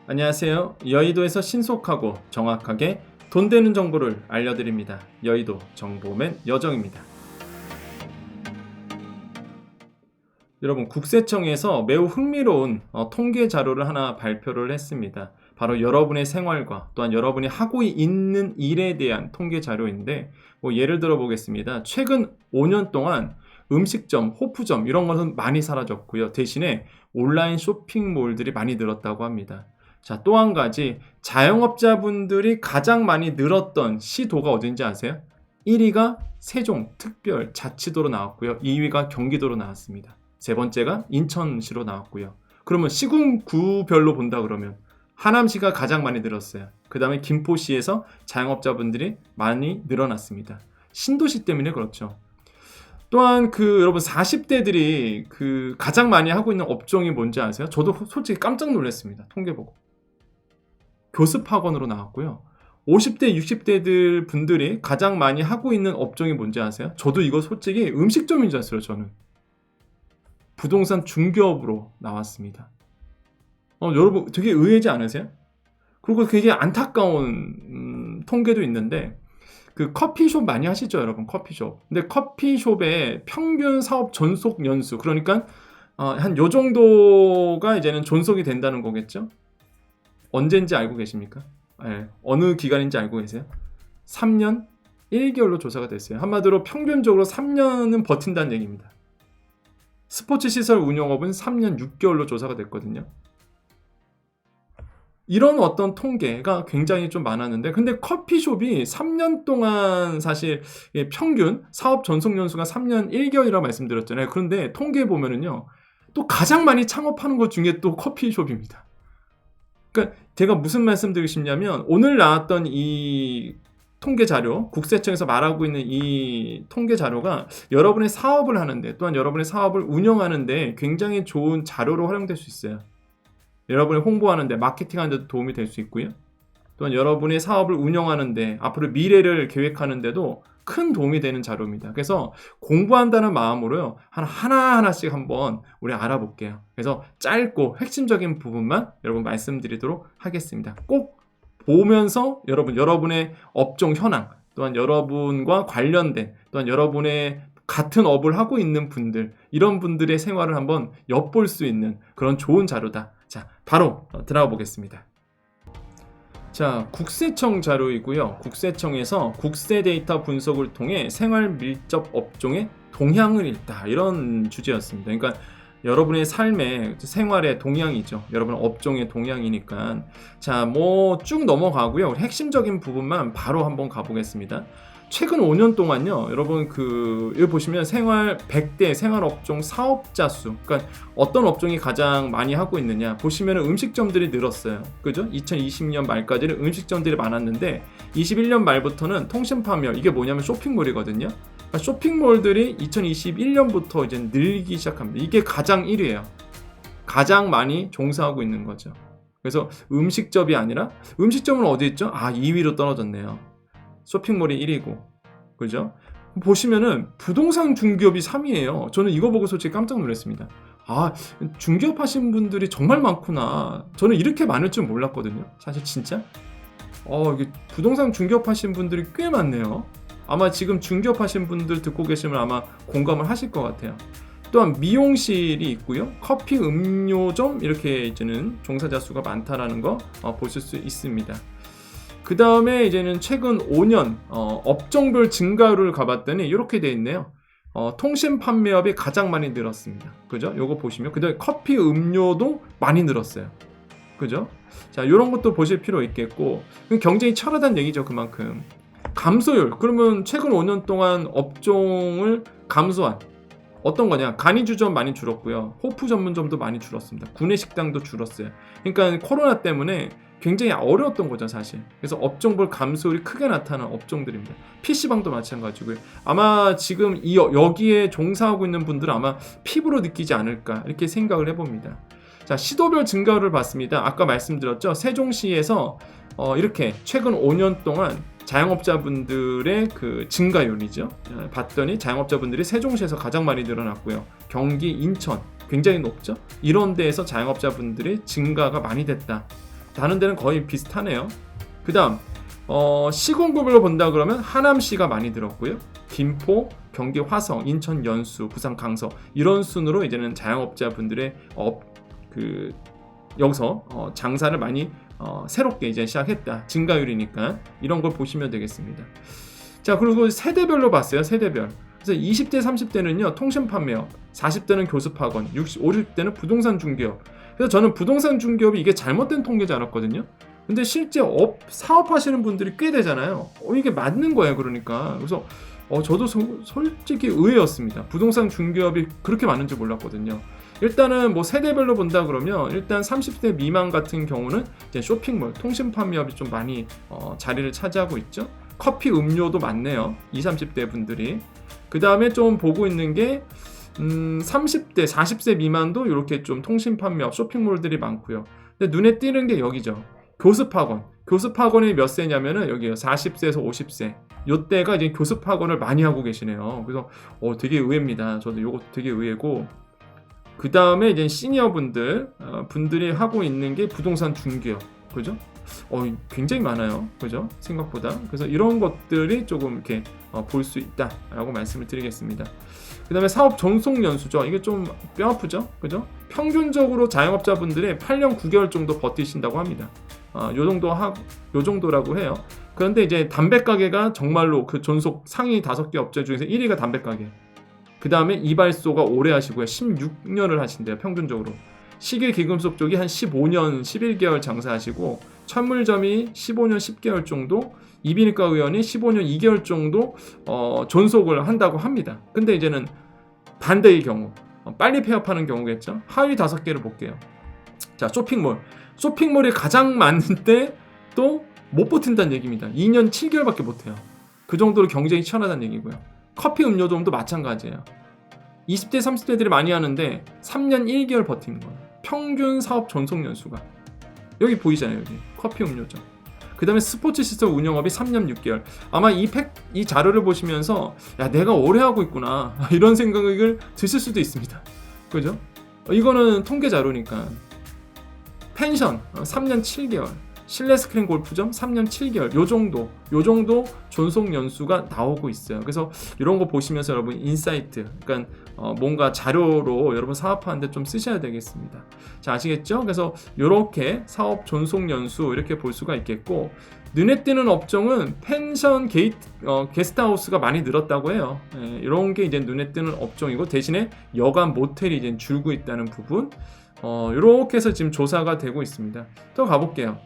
안녕하세요. 여의도에서 신속하고 정확하게 돈 되는 정보를 알려드립니다. 여의도 정보맨 여정입니다. 여러분, 국세청에서 매우 흥미로운 통계 자료를 하나 발표를 했습니다. 바로 여러분의 생활과 또한 여러분이 하고 있는 일에 대한 통계 자료인데, 예를 들어 보겠습니다. 최근 5년 동안 음식점, 호프점 이런 것은 많이 사라졌고요. 대신에 온라인 쇼핑몰들이 많이 늘었다고 합니다. 자, 또 한 가지, 자영업자분들이 가장 많이 늘었던 시도가 어딘지 아세요? 1위가 세종특별자치도로 나왔고요. 2위가 경기도로 나왔습니다. 세 번째가 인천시로 나왔고요. 그러면 시군구별로 본다 그러면 하남시가 가장 많이 늘었어요. 그 다음에 김포시에서 자영업자분들이 많이 늘어났습니다. 신도시 때문에 그렇죠. 또한 여러분 40대들이 가장 많이 하고 있는 업종이 뭔지 아세요? 저도 솔직히 깜짝 놀랐습니다. 통계 보고. 교습학원으로 나왔고요. 50대, 60대들 분들이 가장 많이 하고 있는 업종이 뭔지 아세요? 저도 이거 솔직히 음식점인 줄 알았어요, 저는. 부동산 중개업으로 나왔습니다. 여러분 되게 의외지 않으세요? 그리고 되게 안타까운 통계도 있는데, 커피숍 많이 하시죠, 여러분? 커피숍. 근데 커피숍의 평균 사업 존속 연수, 그러니까 한 요 정도가 이제는 존속이 된다는 거겠죠? 언제인지 알고 계십니까? 네, 어느 기간인지 알고 계세요? 3년 1개월로 조사가 됐어요. 한마디로 평균적으로 3년은 버틴다는 얘기입니다. 스포츠 시설 운영업은 3년 6개월로 조사가 됐거든요. 이런 어떤 통계가 굉장히 좀 많았는데, 근데 커피숍이 3년 동안 사실 평균 사업 전속 연수가 3년 1개월이라고 말씀드렸잖아요. 그런데 통계에 보면은요, 또 가장 많이 창업하는 것 중에 또 커피숍입니다. 그러니까 제가 무슨 말씀 드리고 싶냐면, 오늘 나왔던 이 통계 자료, 국세청에서 말하고 있는 이 통계 자료가 여러분의 사업을 하는데, 또한 여러분의 사업을 운영하는데 굉장히 좋은 자료로 활용될 수 있어요. 여러분이 홍보하는데, 마케팅하는 데도 도움이 될 수 있고요. 또한 여러분의 사업을 운영하는데, 앞으로 미래를 계획하는 데도 큰 도움이 되는 자료입니다. 그래서 공부한다는 마음으로요, 하나하나씩 한번 우리 알아볼게요. 그래서 짧고 핵심적인 부분만 여러분 말씀드리도록 하겠습니다. 꼭 보면서 여러분의 업종 현황, 또한 여러분과 관련된, 또한 여러분의 같은 업을 하고 있는 분들, 이런 분들의 생활을 한번 엿볼 수 있는 그런 좋은 자료다. 자, 바로 들어가 보겠습니다. 자, 국세청 자료이고요. 국세청에서 국세 데이터 분석을 통해 생활 밀접 업종의 동향을 읽다, 이런 주제였습니다. 그러니까 여러분의 삶의 생활의 동향이죠. 여러분 업종의 동향이니까. 자, 쭉 넘어가고요. 핵심적인 부분만 바로 한번 가보겠습니다. 최근 5년 동안요, 여러분 여기 보시면 생활 100대 생활업종 사업자 수, 그러니까 어떤 업종이 가장 많이 하고 있느냐 보시면 음식점들이 늘었어요. 그죠? 2020년 말까지는 음식점들이 많았는데 21년 말부터는 통신판매, 이게 뭐냐면 쇼핑몰이거든요. 그러니까 쇼핑몰들이 2021년부터 이제 늘기 시작합니다. 이게 가장 1위예요. 가장 많이 종사하고 있는 거죠. 그래서 음식점이 아니라, 음식점은 어디 있죠? 2위로 떨어졌네요. 쇼핑몰이 1위고, 그죠? 보시면은 부동산 중개업이 3위예요. 저는 이거 보고 솔직히 깜짝 놀랐습니다. 중개업 하신 분들이 정말 많구나. 저는 이렇게 많을 줄 몰랐거든요. 사실 진짜. 이게 부동산 중개업 하신 분들이 꽤 많네요. 아마 지금 중개업 하신 분들 듣고 계시면 아마 공감을 하실 것 같아요. 또한 미용실이 있고요. 커피 음료점, 이렇게 이제는 종사자 수가 많다라는 거 보실 수 있습니다. 그 다음에 이제는 최근 5년 업종별 증가율을 가봤더니 이렇게 돼 있네요. 통신 판매업이 가장 많이 늘었습니다. 그죠? 요거 보시면, 그 다음에 커피 음료도 많이 늘었어요. 그죠? 자, 이런 것도 보실 필요 있겠고, 경쟁이 치열하다는 얘기죠. 그만큼 감소율, 그러면 최근 5년 동안 업종을 감소한 어떤 거냐? 간이주점 많이 줄었고요. 호프 전문점도 많이 줄었습니다. 구내식당도 줄었어요. 그러니까 코로나 때문에 굉장히 어려웠던 거죠, 사실. 그래서 업종별 감소율이 크게 나타난 업종들입니다. PC방도 마찬가지고요. 아마 지금 여기에 종사하고 있는 분들은 아마 피부로 느끼지 않을까, 이렇게 생각을 해봅니다. 자, 시도별 증가율을 봤습니다. 아까 말씀드렸죠. 세종시에서 이렇게 최근 5년 동안 자영업자분들의 증가율이죠. 봤더니 자영업자분들이 세종시에서 가장 많이 늘어났고요. 경기, 인천 굉장히 높죠. 이런 데에서 자영업자분들의 증가가 많이 됐다. 다른 데는 거의 비슷하네요. 그 다음 시군구별로 본다 그러면 하남시가 많이 들었고요. 김포, 경기 화성, 인천 연수, 부산 강서 이런 순으로 이제는 자영업자분들의 여기서 장사를 많이 새롭게 이제 시작했다. 증가율이니까 이런 걸 보시면 되겠습니다. 자, 그리고 세대별로 봤어요. 세대별. 그래서 20대, 30대는요 통신 판매업, 40대는 교습학원, 50대는 부동산 중개업. 그래서 저는 부동산 중개업이 이게 잘못된 통계지 않았거든요. 근데 실제 사업하시는 분들이 꽤 되잖아요. 이게 맞는 거예요. 그러니까 그래서 저도 솔직히 의외였습니다. 부동산 중개업이 그렇게 많은 줄 몰랐거든요. 일단은 뭐 세대별로 본다 그러면 일단 30대 미만 같은 경우는 이제 쇼핑몰, 통신 판매업이 좀 많이 자리를 차지하고 있죠. 커피, 음료도 많네요. 20, 30대 분들이. 그 다음에 좀 보고 있는 게 30대, 40세 미만도 이렇게 좀 통신 판매업, 쇼핑몰들이 많고요. 근데 눈에 띄는 게 여기죠. 교습학원. 교습학원이 몇 세냐면은 여기요. 40세에서 50세. 요때가 이제 교습학원을 많이 하고 계시네요. 그래서 되게 의외입니다. 저도 요거 되게 의외고. 그 다음에 이제 시니어 분들이 하고 있는 게 부동산 중개업. 그죠? 굉장히 많아요. 그죠? 생각보다. 그래서 이런 것들이 조금 이렇게 볼 수 있다라고 말씀을 드리겠습니다. 그 다음에 사업 전속 연수죠. 이게 좀 뼈 아프죠? 그죠? 평균적으로 자영업자분들이 8년 9개월 정도 버티신다고 합니다. 요 정도라고 해요. 그런데 이제 담배가게가 정말로 그 전속 상위 5개 업체 중에서 1위가 담배가게. 그 다음에 이발소가 오래 하시고요. 16년을 하신대요. 평균적으로. 시계기금속 쪽이 한 15년 11개월 장사하시고, 천물점이 15년 10개월 정도, 이비인후과 의원이 15년 2개월 정도 존속을 한다고 합니다. 근데 이제는 반대의 경우, 빨리 폐업하는 경우겠죠. 하위 5개를 볼게요. 자, 쇼핑몰이 가장 많은데 또 못 버틴다는 얘기입니다. 2년 7개월밖에 못해요. 그 정도로 경쟁이 치열하다는 얘기고요. 커피 음료점도 마찬가지예요. 20대 30대들이 많이 하는데 3년 1개월 버티는 거예요. 평균 사업 전속 연수가 여기 보이잖아요. 여기 커피 음료점. 그 다음에 스포츠 시설 운영업이 3년 6개월. 아마 이 자료를 보시면서 야, 내가 오래 하고 있구나 이런 생각을 드실 수도 있습니다. 그죠? 이거는 통계 자료니까. 펜션 3년 7개월, 실내 스크린 골프점 3년 7개월, 요 정도 존속 연수가 나오고 있어요. 그래서 이런 거 보시면서 여러분 인사이트, 그러니까 뭔가 자료로 여러분 사업하는데 좀 쓰셔야 되겠습니다. 자, 아시겠죠? 그래서 이렇게 사업 존속 연수 이렇게 볼 수가 있겠고, 눈에 띄는 업종은 펜션, 게스트하우스가 많이 늘었다고 해요. 이런 게 이제 눈에 띄는 업종이고, 대신에 여관 모텔이 이제 줄고 있다는 부분. 이렇게 해서 지금 조사가 되고 있습니다. 또 가볼게요.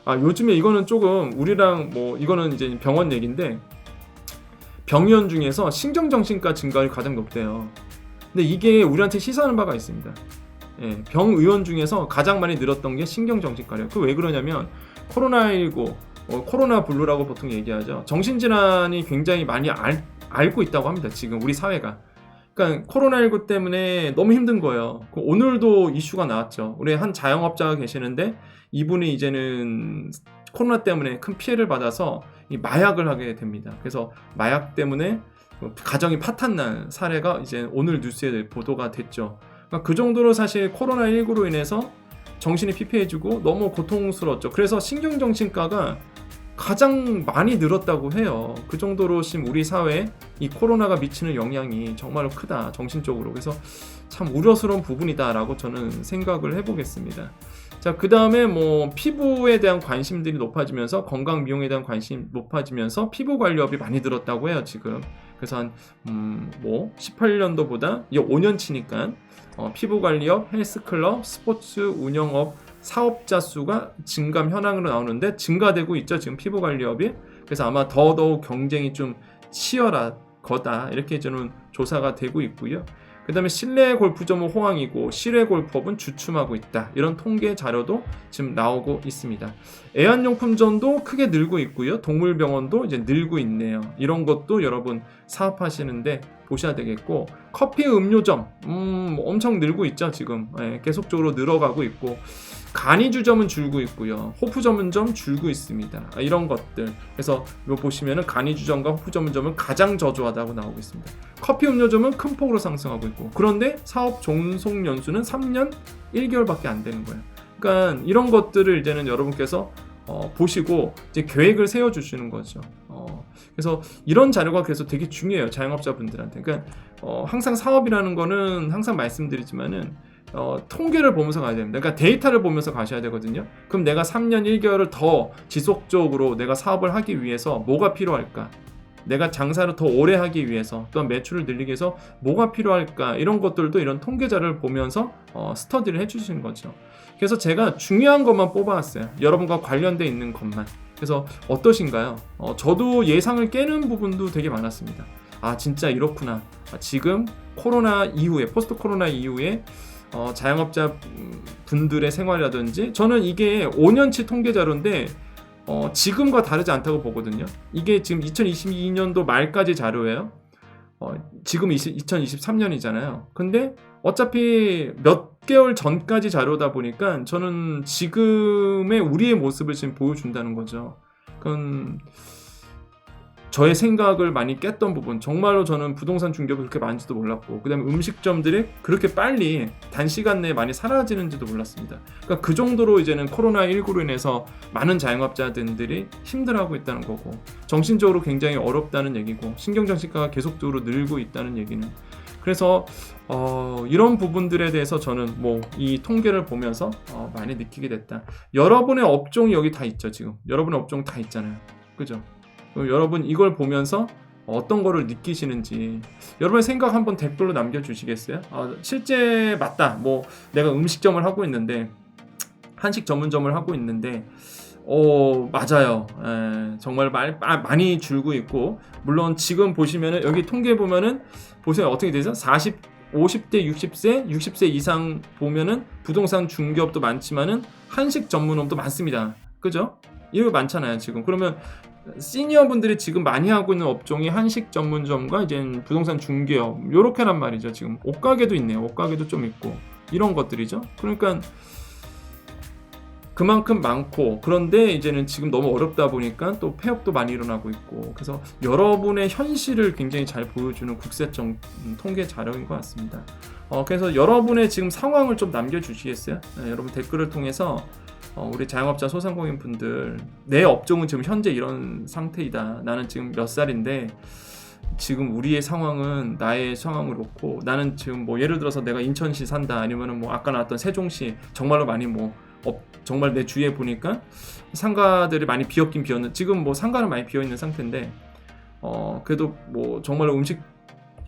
요즘에 이거는 조금 우리랑 이거는 이제 병원 얘기인데, 병의원 중에서 신경정신과 증가율이 가장 높대요. 근데 이게 우리한테 시사하는 바가 있습니다. 병의원 중에서 가장 많이 늘었던 게 신경정신과래요. 그 왜 그러냐면 코로나19, 코로나 블루라고 보통 얘기하죠. 정신질환이 굉장히 많이 앓고 있다고 합니다. 지금 우리 사회가. 그러니까 코로나19 때문에 너무 힘든 거예요. 오늘도 이슈가 나왔죠. 우리 한 자영업자가 계시는데 이분이 이제는 코로나 때문에 큰 피해를 받아서 마약을 하게 됩니다. 그래서 마약 때문에 가정이 파탄난 사례가 이제 오늘 뉴스에 보도가 됐죠. 그러니까 그 정도로 사실 코로나19로 인해서 정신이 피폐해지고 너무 고통스러웠죠. 그래서 신경정신과가 가장 많이 늘었다고 해요. 그 정도로 지금 우리 사회에 이 코로나가 미치는 영향이 정말로 크다, 정신적으로. 그래서 참 우려스러운 부분이다라고 저는 생각을 해보겠습니다. 자, 그 다음에 피부에 대한 관심들이 높아지면서, 건강 미용에 대한 관심이 높아지면서 피부 관리업이 많이 늘었다고 해요, 지금. 그래서 한 18년도보다 이게 5년치니까 피부 관리업, 헬스클럽, 스포츠 운영업 사업자 수가 증감 현황으로 나오는데 증가되고 있죠, 지금 피부 관리업이. 그래서 아마 더더욱 경쟁이 좀 치열할 거다, 이렇게 저는 조사가 되고 있고요. 그 다음에 실내 골프점은 호황이고 실외 골프업은 주춤하고 있다, 이런 통계 자료도 지금 나오고 있습니다. 애완용품점도 크게 늘고 있고요. 동물병원도 이제 늘고 있네요. 이런 것도 여러분 사업하시는데 보셔야 되겠고, 커피 음료점 엄청 늘고 있죠, 지금. 계속적으로 늘어가고 있고, 간이주점은 줄고 있고요. 호프 전문점 줄고 있습니다. 이런 것들. 그래서 이거 보시면은 간이주점과 호프 전문점은 가장 저조하다고 나오고 있습니다. 커피 음료점은 큰 폭으로 상승하고 있고, 그런데 사업 종속 연수는 3년 1개월밖에 안 되는 거예요. 그러니까 이런 것들을 이제는 여러분께서 보시고 이제 계획을 세워주시는 거죠. 그래서 이런 자료가 그래서 되게 중요해요, 자영업자분들한테. 그러니까 항상 사업이라는 거는 항상 말씀드리지만은 통계를 보면서 가야 됩니다. 그러니까 데이터를 보면서 가셔야 되거든요. 그럼 내가 3년 1개월을 더 지속적으로 내가 사업을 하기 위해서 뭐가 필요할까? 내가 장사를 더 오래 하기 위해서, 또한 매출을 늘리기 위해서 뭐가 필요할까? 이런 것들도 이런 통계자를 보면서 스터디를 해주시는 거죠. 그래서 제가 중요한 것만 뽑아왔어요. 여러분과 관련돼 있는 것만. 그래서 어떠신가요? 저도 예상을 깨는 부분도 되게 많았습니다. 아, 진짜 이렇구나. 지금 코로나 이후에, 포스트 코로나 이후에 자영업자 분들의 생활이라든지, 저는 이게 5년치 통계 자료인데 지금과 다르지 않다고 보거든요. 이게 지금 2022년도 말까지 자료예요. 지금 2023년이잖아요. 근데 어차피 몇 개월 전까지 자료다 보니까 저는 지금의 우리의 모습을 지금 보여준다는 거죠. 그건 저의 생각을 많이 깼던 부분, 정말로 저는 부동산 중개업이 그렇게 많은지도 몰랐고, 그 다음에 음식점들이 그렇게 빨리 단시간 내에 많이 사라지는지도 몰랐습니다. 그러니까 그 정도로 이제는 코로나19로 인해서 많은 자영업자들이 힘들어하고 있다는 거고, 정신적으로 굉장히 어렵다는 얘기고, 신경정신과가 계속적으로 늘고 있다는 얘기는, 그래서 이런 부분들에 대해서 저는 뭐 이 통계를 보면서 많이 느끼게 됐다. 여러분의 업종이 여기 다 있죠. 지금 여러분의 업종 다 있잖아요. 그죠? 여러분 이걸 보면서 어떤 거를 느끼시는지 여러분의 생각 한번 댓글로 남겨주시겠어요? 실제 맞다. 뭐 내가 음식점을 하고 있는데, 한식 전문점을 하고 있는데 맞아요. 정말 많이 줄고 있고, 물론 지금 보시면은 여기 통계 보면은 보세요. 어떻게 되죠? 50대 60세 이상 보면은 부동산 중개업도 많지만은 한식 전문업도 많습니다. 그죠? 이거 많잖아요, 지금. 그러면 시니어 분들이 지금 많이 하고 있는 업종이 한식 전문점과 이제 부동산 중개업, 요렇게란 말이죠. 지금 옷가게도 있네요. 옷가게도 좀 있고, 이런 것들이죠. 그러니까 그만큼 많고, 그런데 이제는 지금 너무 어렵다 보니까 또 폐업도 많이 일어나고 있고, 그래서 여러분의 현실을 굉장히 잘 보여주는 국세청 통계 자료인 것 같습니다. 그래서 여러분의 지금 상황을 좀 남겨주시겠어요? 여러분 댓글을 통해서 우리 자영업자 소상공인 분들, 내 업종은 지금 현재 이런 상태이다. 나는 지금 몇 살인데 지금 우리의 상황은 나의 상황을 놓고, 나는 지금 뭐 예를 들어서 내가 인천시 산다, 아니면은 뭐 아까 나왔던 세종시, 정말로 많이 정말 내 주위에 보니까 상가들이 많이 비었긴 비었는, 지금 뭐 상가는 많이 비어있는 상태인데 그래도 뭐 정말로 음식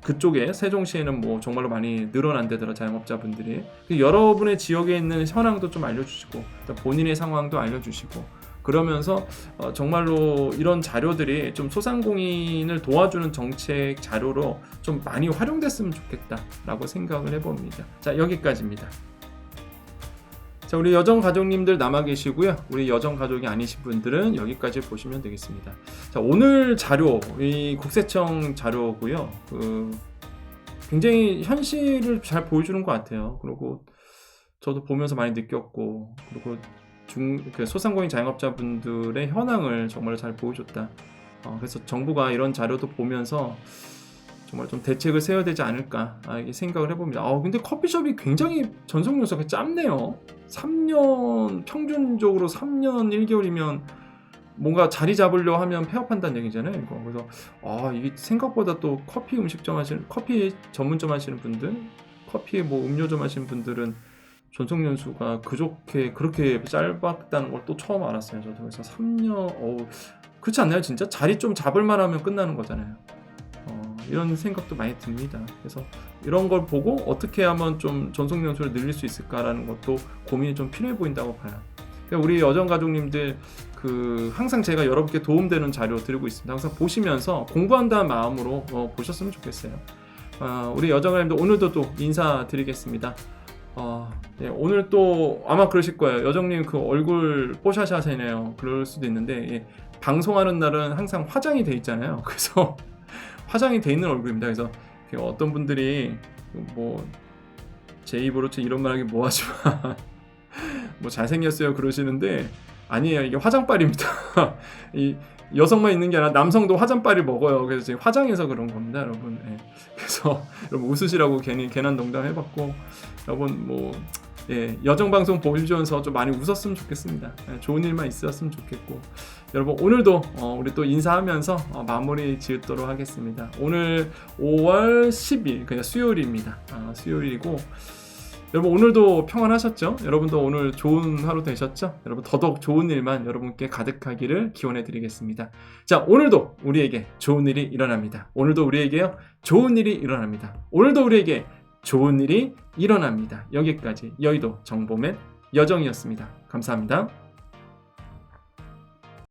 그쪽에 세종시에는 뭐 정말로 많이 늘어난다더라, 자영업자분들이. 여러분의 지역에 있는 현황도 좀 알려주시고, 본인의 상황도 알려주시고, 그러면서 정말로 이런 자료들이 좀 소상공인을 도와주는 정책 자료로 좀 많이 활용됐으면 좋겠다라고 생각을 해봅니다. 자, 여기까지입니다. 자, 우리 여정 가족님들 남아 계시고요. 우리 여정 가족이 아니신 분들은 여기까지 보시면 되겠습니다. 자, 오늘 자료, 이 국세청 자료고요. 굉장히 현실을 잘 보여주는 것 같아요. 그리고 저도 보면서 많이 느꼈고, 그리고 소상공인 자영업자분들의 현황을 정말 잘 보여줬다. 그래서 정부가 이런 자료도 보면서 정말 좀 대책을 세워야 되지 않을까, 이렇게 생각을 해봅니다. 근데 커피숍이 굉장히 전속 연수가 짧네요. 3년, 평균적으로 3년 1개월이면 뭔가 자리 잡으려 하면 폐업한다는 얘기잖아요, 이거. 그래서 이게 생각보다 또 커피 전문점 하시는 분들, 커피 뭐 음료점 하시는 분들은 전속 연수가 그렇게 짧았다는 걸 또 처음 알았어요, 저도. 그래서 3년, 그렇지 않나요? 진짜 자리 좀 잡을 만하면 끝나는 거잖아요. 이런 생각도 많이 듭니다. 그래서 이런 걸 보고 어떻게 하면 좀 전속 연수를 늘릴 수 있을까라는 것도 고민이 좀 필요해 보인다고 봐요. 그러니까 우리 여정 가족님들, 항상 제가 여러분께 도움되는 자료 드리고 있습니다. 항상 보시면서 공부한다는 마음으로 보셨으면 좋겠어요. 우리 여정 가족님들, 오늘도 또 인사드리겠습니다. 네, 오늘 또 아마 그러실 거예요. 여정님 얼굴 뽀샤샤세네요. 그럴 수도 있는데, 방송하는 날은 항상 화장이 돼 있잖아요. 그래서 화장이 돼 있는 얼굴입니다. 그래서 어떤 분들이 뭐 제 입으로 이런 말하기 뭐하지만 뭐 잘생겼어요 그러시는데, 아니에요. 이게 화장빨입니다. 이 여성만 있는 게 아니라 남성도 화장빨을 먹어요. 그래서 지금 화장해서 그런 겁니다, 여러분. 그래서 여러분 웃으시라고 괜한 농담 해봤고, 여러분 뭐 여정방송 보여주면서 좀 많이 웃었으면 좋겠습니다. 좋은 일만 있었으면 좋겠고, 여러분 오늘도 우리 또 인사하면서 마무리 지으도록 하겠습니다. 오늘 5월 10일 그냥 수요일입니다. 수요일이고, 여러분 오늘도 평안하셨죠? 여러분도 오늘 좋은 하루 되셨죠? 여러분 더더욱 좋은 일만 여러분께 가득하기를 기원해 드리겠습니다. 자, 오늘도 우리에게 좋은 일이 일어납니다. 오늘도 우리에게요 좋은 일이 일어납니다. 오늘도 우리에게 좋은 일이 일어납니다. 여기까지 여의도 정보맨 여정이었습니다. 감사합니다.